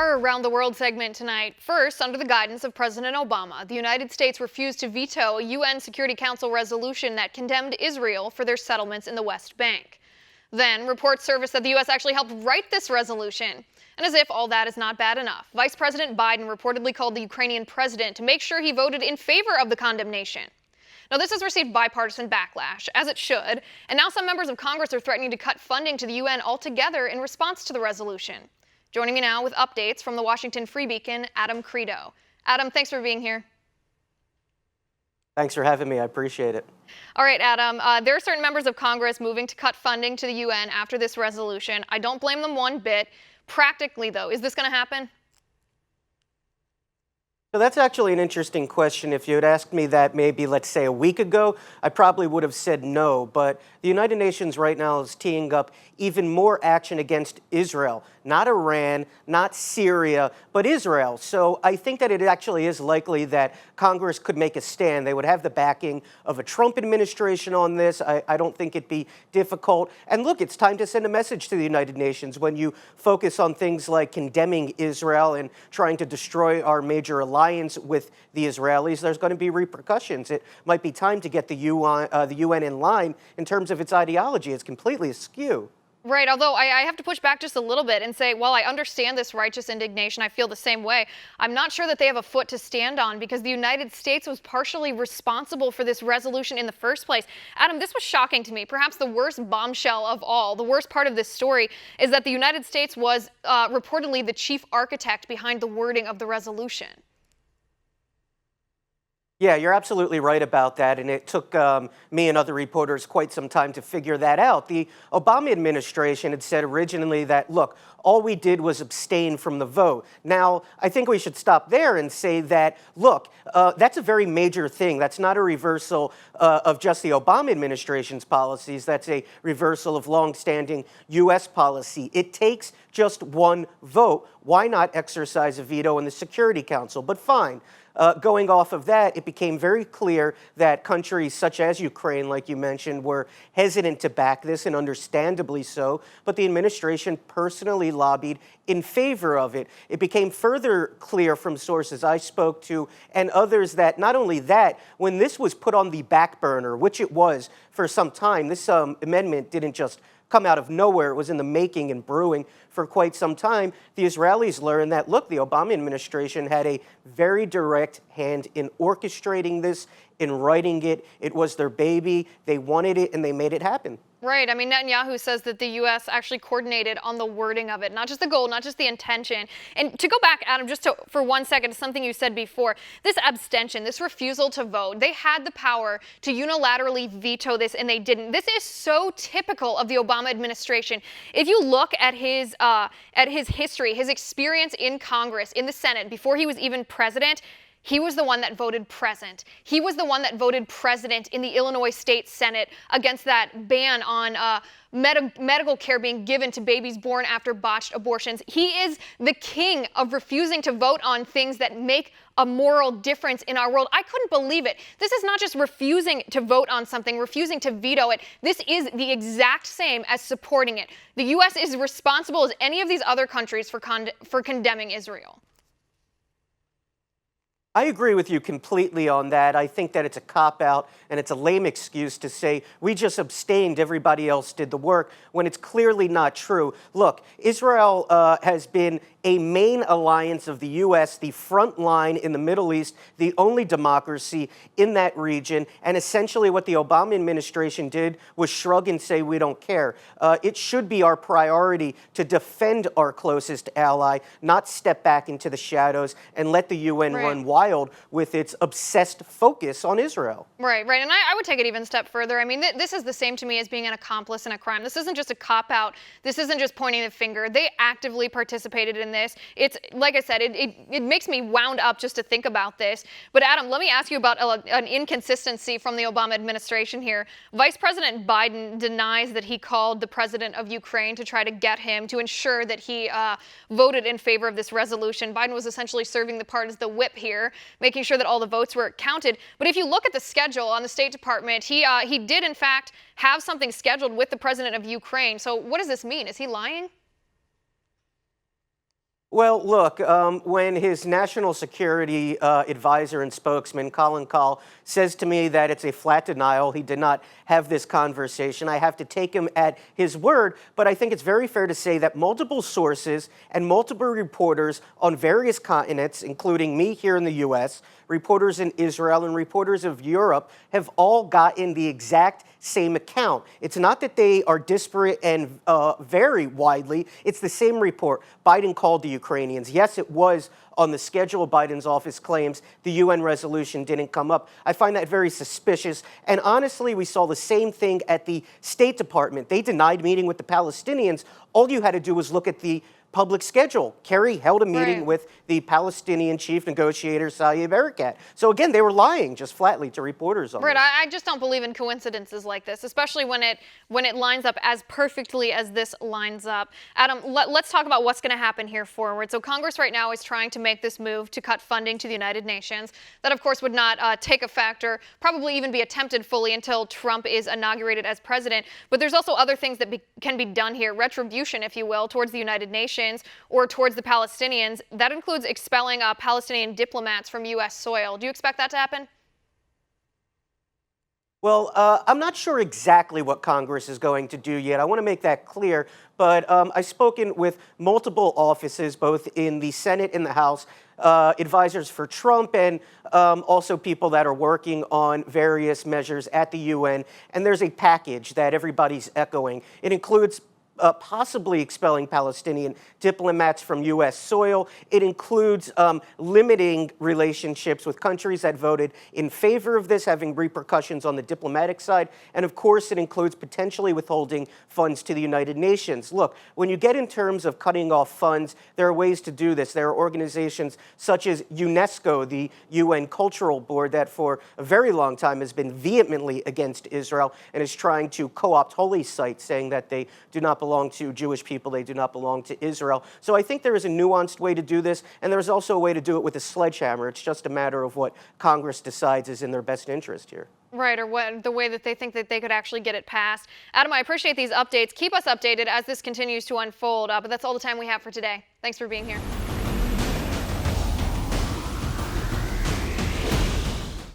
Our Around the World segment tonight. First, under the guidance of President Obama, the United States refused to veto a UN Security Council resolution that condemned Israel for their settlements in the West Bank. Then, reports surfaced that the U.S. actually helped write this resolution. And as if all that is not bad enough, Vice President Biden reportedly called the Ukrainian president to make sure he voted in favor of the condemnation. Now, this has received bipartisan backlash, as it should, and now some members of Congress are threatening to cut funding to the UN altogether in response to the resolution. Joining me now with updates from the Washington Free Beacon, Adam Kredo. Adam, thanks for being here. Thanks for having me. I appreciate it. All right, Adam, there are certain members of Congress moving to cut funding to the UN after this resolution. I don't blame them one bit. Practically, though, is this going to happen? So that's actually an interesting question. If you had asked me that maybe, let's say, a week ago, I probably would have said no. But the United Nations right now is teeing up even more action against Israel. Not Iran, not Syria, but Israel. So I think that it actually is likely that Congress could make a stand. They would have the backing of a Trump administration on this. I don't think it'd be difficult. And look, it's time to send a message to the United Nations. When you focus on things like condemning Israel and trying to destroy our major alliance with the Israelis, there's going to be repercussions. It might be time to get the UN in line in terms of its ideology. It's completely askew. Right, although I have to push back just a little bit and say, while I understand this righteous indignation, I feel the same way. I'm not sure that they have a foot to stand on because the United States was partially responsible for this resolution in the first place. Adam, this was shocking to me. Perhaps the worst bombshell of all, the worst part of this story, is that the United States was reportedly the chief architect behind the wording of the resolution. Yeah, you're absolutely right about that, and it took me and other reporters quite some time to figure that out. The Obama administration had said originally that, look, all we did was abstain from the vote. Now, I think we should stop there and say that, look, that's a very major thing. That's not a reversal of just the Obama administration's policies. That's a reversal of longstanding U.S. policy. It takes just one vote. Why not exercise a veto in the Security Council? But fine. Going off of that, it became very clear that countries such as Ukraine, like you mentioned, were hesitant to back this, and understandably so, but the administration personally lobbied in favor of it. It became further clear from sources I spoke to and others that not only that, when this was put on the back burner, which it was for some time, this amendment didn't just come out of nowhere. It was in the making and brewing for quite some time. The Israelis learned that, look, the Obama administration had a very direct hand in orchestrating this, in writing it. It was their baby. They wanted it, and they made it happen. Right. I mean, Netanyahu says that the U.S. actually coordinated on the wording of it, not just the goal, not just the intention. And to go back, Adam, for 1 second to something you said before, this abstention, this refusal to vote, they had the power to unilaterally veto this, and they didn't. This is so typical of the Obama administration. If you look at his history, his experience in Congress, in the Senate, before he was even president, he was the one that voted present. He was the one that voted president in the Illinois State Senate against that ban on medical care being given to babies born after botched abortions. He is the king of refusing to vote on things that make a moral difference in our world. I couldn't believe it. This is not just refusing to vote on something, refusing to veto it. This is the exact same as supporting it. The U.S. is responsible as any of these other countries for condemning Israel. I agree with you completely on that. I think that it's a cop-out and it's a lame excuse to say we just abstained, everybody else did the work, when it's clearly not true. Look, Israel has been a main alliance of the U.S., the front line in the Middle East, the only democracy in that region, and essentially what the Obama administration did was shrug and say we don't care. It should be our priority to defend our closest ally, not step back into the shadows and let the UN run wild with its obsessed focus on Israel. Right. And I would take it even a step further. I mean, this is the same to me as being an accomplice in a crime. This isn't just a cop-out. This isn't just pointing the finger. They actively participated in this. It's, like I said, it makes me wound up just to think about this. But Adam, let me ask you about an inconsistency from the Obama administration here. Vice President Biden denies that he called the president of Ukraine to try to get him to ensure that he voted in favor of this resolution. Biden was essentially serving the part as the whip here, making sure that all the votes were counted. But if you look at the schedule on the State Department, he did, in fact, have something scheduled with the president of Ukraine. So what does this mean? Is he lying? Well, look, when his national security advisor and spokesman, Colin Kahl, says to me that it's a flat denial, he did not have this conversation, I have to take him at his word. But I think it's very fair to say that multiple sources and multiple reporters on various continents, including me here in the U.S., reporters in Israel, and reporters of Europe, have all gotten the exact same account. It's not that they are disparate and vary widely. It's the same report. Biden called the Ukrainians. Yes, it was on the schedule. Biden's office claims the UN resolution didn't come up. I find that very suspicious. And honestly, we saw the same thing at the State Department. They denied meeting with the Palestinians. All you had to do was look at the public schedule. Kerry held a meeting with the Palestinian chief negotiator, Saeb Erekat. So again, they were lying just flatly to reporters on Right, this. I just don't believe in coincidences like this, especially when it lines up as perfectly as this lines up. Adam, let's talk about what's going to happen here forward. So Congress right now is trying to make this move to cut funding to the United Nations. That, of course, would not take effect or probably even be attempted fully until Trump is inaugurated as president. But there's also other things that can be done here, retribution, if you will, towards the United Nations or towards the Palestinians. That includes expelling Palestinian diplomats from U.S. soil. Do you expect that to happen? Well, I'm not sure exactly what Congress is going to do yet. I want to make that clear. But I've spoken with multiple offices, both in the Senate and the House, advisors for Trump, and also people that are working on various measures at the UN. And there's a package that everybody's echoing. It includes possibly expelling Palestinian diplomats from U.S. soil. It includes limiting relationships with countries that voted in favor of this, having repercussions on the diplomatic side. And of course, it includes potentially withholding funds to the United Nations. Look, when you get in terms of cutting off funds, there are ways to do this. There are organizations such as UNESCO, the UN Cultural Board, that for a very long time has been vehemently against Israel and is trying to co-opt holy sites, saying that they do not belong to Jewish people, they do not belong to Israel. So I think there is a nuanced way to do this, and there's also a way to do it with a sledgehammer. It's just a matter of what Congress decides is in their best interest here. Right, or what the way that they think that they could actually get it passed. Adam, I appreciate these updates. Keep us updated as this continues to unfold, but that's all the time we have for today. Thanks for being here.